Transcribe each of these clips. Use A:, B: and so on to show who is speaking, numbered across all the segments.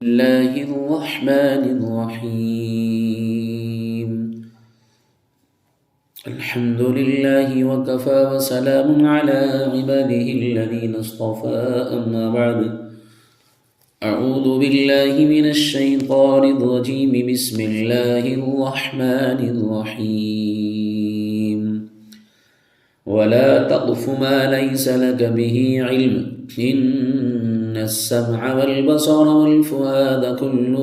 A: الله الرحمن الرحيم الحمد لله وكفى وسلام على عباده الذين اصطفى أما بعد أعوذ بالله من الشيطان الرجيم بسم الله الرحمن الرحيم ولا تقف ما ليس لك به علم إن السمع والبصر والفؤاد كل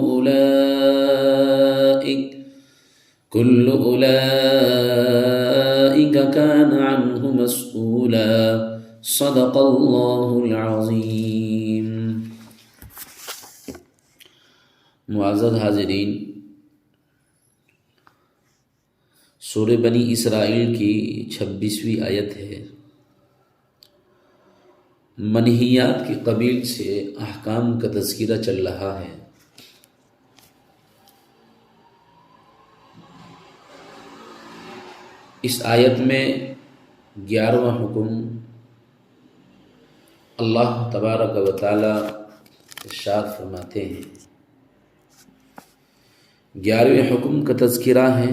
A: أولئك كان عنه مسؤولا صدق الله العظيم. معزز حاضرین، سورہ بنی اسرائیل کی 26ویں آیت ہے۔ منہیات کے قبیل سے احکام کا تذکرہ چل رہا ہے۔ اس آیت میں 11واں حکم اللہ تبارک و تعالی ارشاد فرماتے ہیں۔ 11ویں حکم کا تذکرہ ہے۔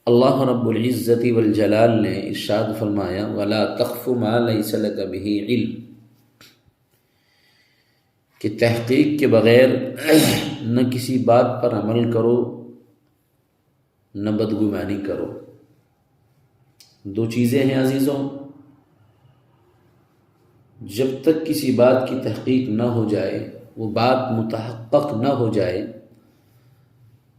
A: اللہ رب العزت والجلال نے ارشاد فرمایا وَلَا تَقْفُ مَا لَيْسَ لَكَ بِهِ عِلْمٌ، کہ تحقیق کے بغیر نہ کسی بات پر عمل کرو نہ بدگمانی کرو۔ دو چیزیں ہیں عزیزوں، جب تک کسی بات کی تحقیق نہ ہو جائے، وہ بات متحقق نہ ہو جائے،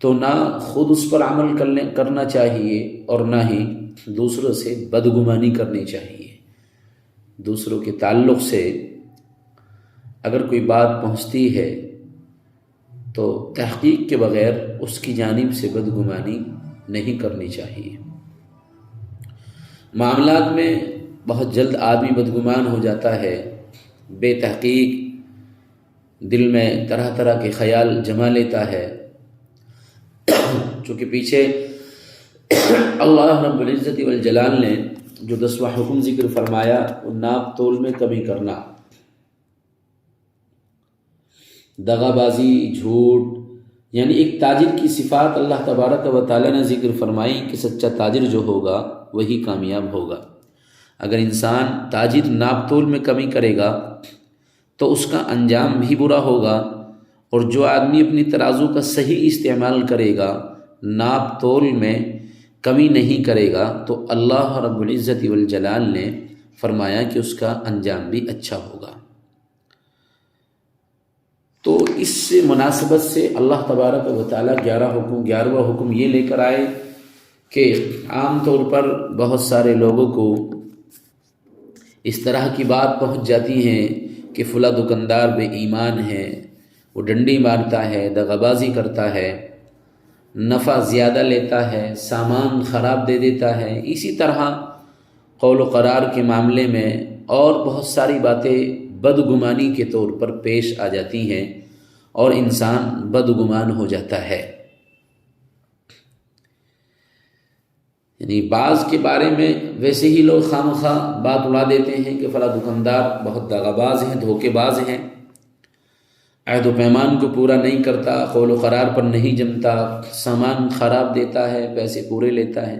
A: تو نہ خود اس پر عمل کرنا چاہیے اور نہ ہی دوسروں سے بدگمانی کرنی چاہیے۔ دوسروں کے تعلق سے اگر کوئی بات پہنچتی ہے تو تحقیق کے بغیر اس کی جانب سے بدگمانی نہیں کرنی چاہیے۔ معاملات میں بہت جلد آدمی بدگمان ہو جاتا ہے، بے تحقیق دل میں طرح طرح کے خیال جما لیتا ہے، چونکہ پیچھے اللہ رب العزت والجلال نے جو 10واں حکم ذکر فرمایا وہ ناپ تول میں کمی کرنا، دغا بازی، جھوٹ، یعنی ایک تاجر کی صفات اللہ تبارک و تعالی نے ذکر فرمائی کہ سچا تاجر جو ہوگا وہی کامیاب ہوگا۔ اگر انسان تاجر ناپ تول میں کمی کرے گا تو اس کا انجام بھی برا ہوگا، اور جو آدمی اپنی ترازو کا صحیح استعمال کرے گا، ناپ تول میں کمی نہیں کرے گا، تو اللہ رب العزت والجلال نے فرمایا کہ اس کا انجام بھی اچھا ہوگا۔ تو اس سے مناسبت سے اللہ تبارک و تعالیٰ 11واں حکم یہ لے کر آئے کہ عام طور پر بہت سارے لوگوں کو اس طرح کی بات پہنچ جاتی ہیں کہ فلاں دکاندار بے ایمان ہے، وہ ڈنڈی مارتا ہے، دغابازی کرتا ہے، نفع زیادہ لیتا ہے، سامان خراب دے دیتا ہے۔ اسی طرح قول و قرار کے معاملے میں اور بہت ساری باتیں بدگمانی کے طور پر پیش آ جاتی ہیں اور انسان بدگمان ہو جاتا ہے۔ یعنی بعض کے بارے میں ویسے ہی لوگ خواہ بات اڑا دیتے ہیں کہ فلاں دکاندار بہت دغاباز ہیں، دھوکے باز ہیں، عہد و پیمان کو پورا نہیں کرتا، قول و قرار پر نہیں جمتا، سامان خراب دیتا ہے، پیسے پورے لیتا ہے۔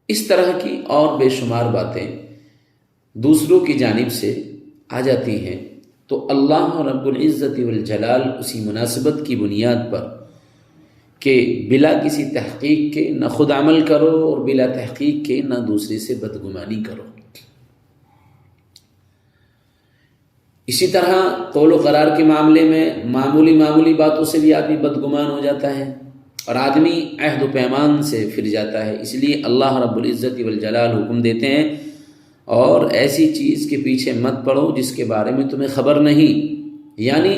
A: اس طرح کی اور بے شمار باتیں دوسروں کی جانب سے آ جاتی ہیں، تو اللہ رب العزت والجلال اسی مناسبت کی بنیاد پر کہ بلا کسی تحقیق کے نہ خود عمل کرو اور بلا تحقیق کے نہ دوسرے سے بدگمانی کرو۔ اسی طرح قول و قرار کے معاملے میں معمولی باتوں سے بھی آدمی بدگمان ہو جاتا ہے اور آدمی عہد و پیمان سے پھر جاتا ہے۔ اس لیے اللہ رب العزت والجلال حکم دیتے ہیں اور ایسی چیز کے پیچھے مت پڑو جس کے بارے میں تمہیں خبر نہیں، یعنی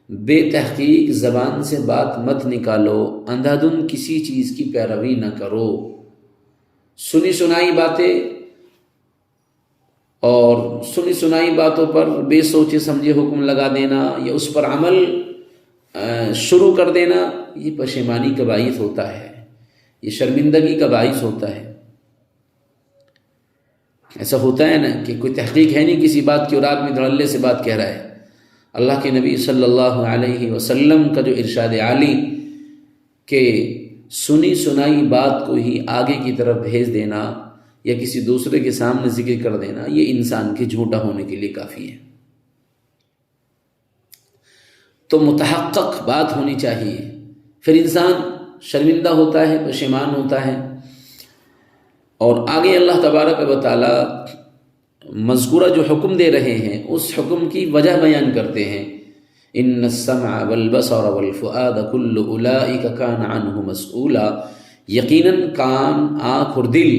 A: بے تحقیق زبان سے بات مت نکالو، اندھا دھند کسی چیز کی پیروی نہ کرو، سنی سنائی باتیں اور سنی سنائی باتوں پر بے سوچے سمجھے حکم لگا دینا یا اس پر عمل شروع کر دینا، یہ پشیمانی کا باعث ہوتا ہے، یہ شرمندگی کا باعث ہوتا ہے۔ ایسا ہوتا ہے نا کہ کوئی تحقیق ہے نہیں کسی بات کی اور آدمی دھڑلے سے بات کہہ رہا ہے، اللہ کے نبی صلی اللہ علیہ وسلم کا جو ارشاد عالی کہ سنی سنائی بات کو ہی آگے کی طرف بھیج دینا یا کسی دوسرے کے سامنے ذکر کر دینا، یہ انسان کے جھوٹا ہونے کے لیے کافی ہے۔ تو متحقق بات ہونی چاہیے، پھر انسان شرمندہ ہوتا ہے، پشیمان ہوتا ہے۔ اور آگے اللہ تبارک و تعالی مذکورہ جو حکم دے رہے ہیں اس حکم کی وجہ بیان کرتے ہیں، ان السمع والبصر والفؤاد کل اولئک کان عنہ مسئولا، یقیناً کان، آنکھ اور دل،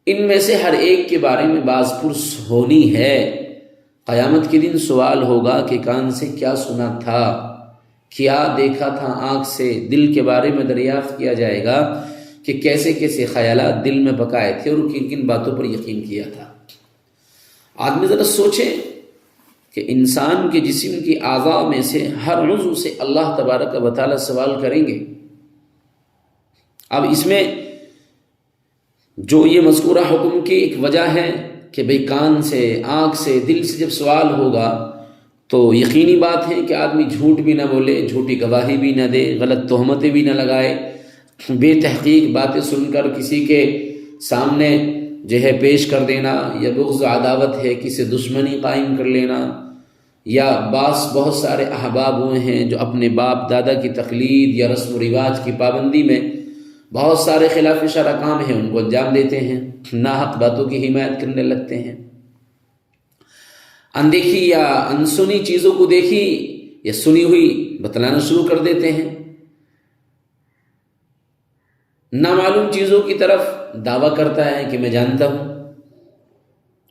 A: ان میں سے ہر ایک کے بارے میں باز پرس ہونی ہے۔ قیامت کے دن سوال ہوگا کہ کان سے کیا سنا تھا، کیا دیکھا تھا، آنکھ سے، دل کے بارے میں دریافت کیا جائے گا کہ کیسے کیسے خیالات دل میں پکائے تھے اور کن کن باتوں پر یقین کیا تھا۔ آدمی ذرا سوچے کہ انسان کے جسم کی اعضاء میں سے ہر عضو سے اللہ تبارک و تعالی سوال کریں گے۔ اب اس میں جو یہ مذکورہ حکم کی ایک وجہ ہے کہ بھئی کان سے، آنکھ سے، دل سے جب سوال ہوگا تو یقینی بات ہے کہ آدمی جھوٹ بھی نہ بولے، جھوٹی گواہی بھی نہ دے، غلط تہمتیں بھی نہ لگائے، بے تحقیق باتیں سن کر کسی کے سامنے جو ہے پیش کر دینا، یا بغض و عداوت ہے کسی دشمنی قائم کر لینا، یا بہت سارے احباب ہوئے ہیں جو اپنے باپ دادا کی تقلید یا رسم و رواج کی پابندی میں بہت سارے خلاف شرع کام ہیں ان کو انجام دیتے ہیں، ناحق باتوں کی حمایت کرنے لگتے ہیں، اندیکھی یا انسنی چیزوں کو دیکھی یا سنی ہوئی بتلانا شروع کر دیتے ہیں، نامعلوم چیزوں کی طرف دعویٰ کرتا ہے کہ میں جانتا ہوں۔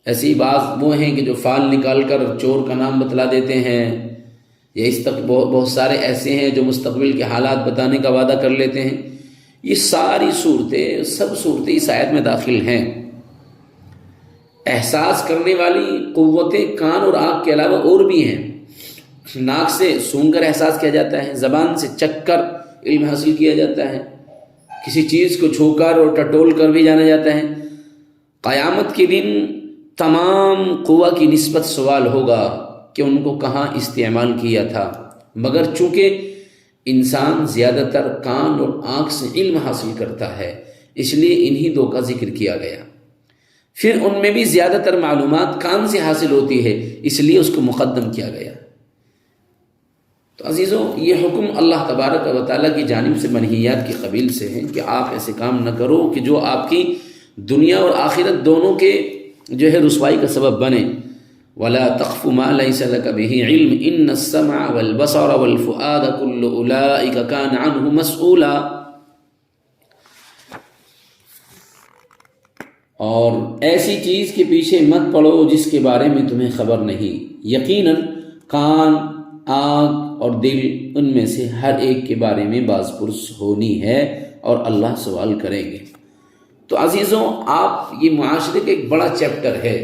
A: ایسی بعض وہ ہیں کہ جو فال نکال کر چور کا نام بتلا دیتے ہیں، یا بہت سارے ایسے ہیں جو مستقبل کے حالات بتانے کا وعدہ کر لیتے ہیں۔ یہ ساری صورتیں، سب صورتیں اس آیت میں داخل ہیں۔ احساس کرنے والی قوتیں کان اور آنکھ کے علاوہ اور بھی ہیں۔ ناک سے سونگھ کر احساس کیا جاتا ہے، زبان سے چکھ کر علم حاصل کیا جاتا ہے، کسی چیز کو چھو کر اور ٹٹول کر بھی جانا جاتا ہے۔ قیامت کے دن تمام قوہ کی نسبت سوال ہوگا کہ ان کو کہاں استعمال کیا تھا، مگر چونکہ انسان زیادہ تر کان اور آنکھ سے علم حاصل کرتا ہے اس لیے انہی دو کا ذکر کیا گیا۔ پھر ان میں بھی زیادہ تر معلومات کان سے حاصل ہوتی ہے اس لیے اس کو مقدم کیا گیا۔ تو عزیزوں، یہ حکم اللہ تبارک و تعالیٰ کی جانب سے منہیات کی قبیل سے ہیں کہ آپ ایسے کام نہ کرو کہ جو آپ کی دنیا اور آخرت دونوں کے جو ہے رسوائی کا سبب بنے۔ وَلَا تَخْفُ مَا لَيْسَ لَكَ بِهِ عِلْمٌ إِنَّ السَّمْعَ وَالْبَصَرَ وَالْفُؤَادَ كُلُّ أُولَئِكَ كَانَ عَنْهُ مَسْئُولًا۔ اور ایسی چیز کے پیچھے مت پڑو جس کے بارے میں تمہیں خبر نہیں، یقیناً کان، آنکھ اور دل ان میں سے ہر ایک کے بارے میں باز پرس ہونی ہے اور اللہ سوال کریں گے۔ تو عزیزوں، آپ یہ معاشرے کا ایک بڑا چیپٹر ہے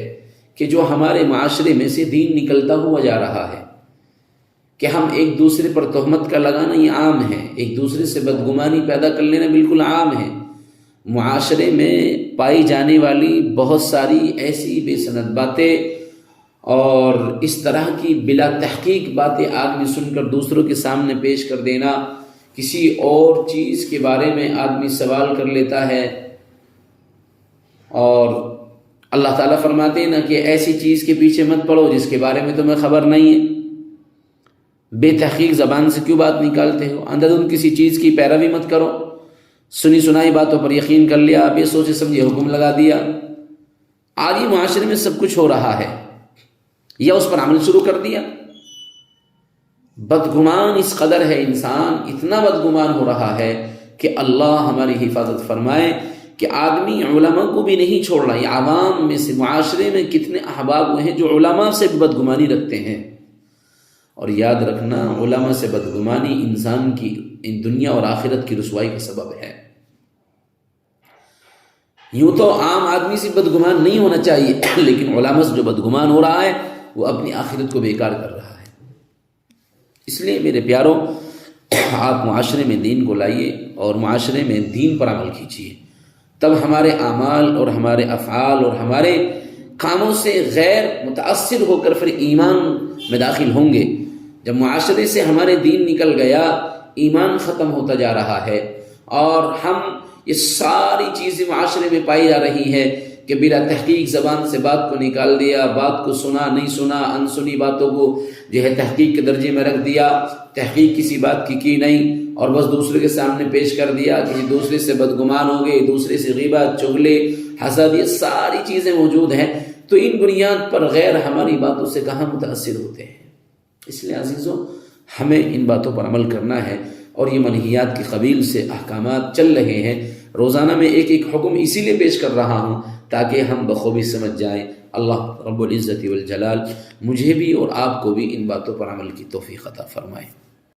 A: کہ جو ہمارے معاشرے میں سے دین نکلتا ہوا جا رہا ہے، کہ ہم ایک دوسرے پر تہمت کا لگانا یہ عام ہے، ایک دوسرے سے بدگمانی پیدا کر لینا بالکل عام ہے۔ معاشرے میں پائی جانے والی بہت ساری ایسی بے سند باتیں اور اس طرح کی بلا تحقیق باتیں آدمی سن کر دوسروں کے سامنے پیش کر دینا، کسی اور چیز کے بارے میں آدمی سوال کر لیتا ہے، اور اللہ تعالیٰ فرماتے ہیں نا کہ ایسی چیز کے پیچھے مت پڑو جس کے بارے میں تمہیں خبر نہیں ہے۔ بے تحقیق زبان سے کیوں بات نکالتے ہو؟ اندھادھند کسی چیز کی پیروی مت کرو، سنی سنائی باتوں پر یقین کر لیا، بے سوچے سمجھے حکم لگا دیا۔ آج یہ معاشرے میں سب کچھ ہو رہا ہے، یا اس پر عمل شروع کر دیا۔ بدگمان اس قدر ہے، انسان اتنا بدگمان ہو رہا ہے کہ اللہ ہماری حفاظت فرمائے کہ آدمی علماء کو بھی نہیں چھوڑ رہا۔ یہ عوام میں سے معاشرے میں کتنے احباب ہوئے ہیں جو علماء سے بھی بدگمانی رکھتے ہیں، اور یاد رکھنا علماء سے بدگمانی انسان کی دنیا اور آخرت کی رسوائی کا سبب ہے۔ یوں تو عام آدمی سے بدگمان نہیں ہونا چاہیے، لیکن علماء سے جو بدگمان ہو رہا ہے وہ اپنی آخرت کو بیکار کر رہا ہے۔ اس لیے میرے پیاروں، آپ معاشرے میں دین کو لائیے اور معاشرے میں دین پر عمل کیجیے، تب ہمارے اعمال اور ہمارے افعال اور ہمارے کاموں سے غیر متاثر ہو کر پھر ایمان میں داخل ہوں گے۔ جب معاشرے سے ہمارے دین نکل گیا، ایمان ختم ہوتا جا رہا ہے، اور ہم یہ ساری چیزیں معاشرے میں پائی جا رہی ہے کہ بلا تحقیق زبان سے بات کو نکال دیا، بات کو سنا نہیں سنا، انسنی باتوں کو جو ہے تحقیق کے درجے میں رکھ دیا، تحقیق کسی بات کی نہیں، اور بس دوسرے کے سامنے پیش کر دیا کہ دوسرے سے بدگمان ہو گئے، دوسرے سے غیبت، چغلے، حسد، یہ ساری چیزیں موجود ہیں۔ تو ان بنیاد پر غیر ہماری باتوں سے کہاں متاثر ہوتے ہیں؟ اس لیے عزیزوں، ہمیں ان باتوں پر عمل کرنا ہے، اور یہ منہیات کی قبیل سے احکامات چل رہے ہیں۔ روزانہ میں ایک ایک حکم اسی لیے پیش کر رہا ہوں تاکہ ہم بخوبی سمجھ جائیں۔ اللہ رب العزت والجلال مجھے بھی اور آپ کو بھی ان باتوں پر عمل کی توفیق عطا فرمائے۔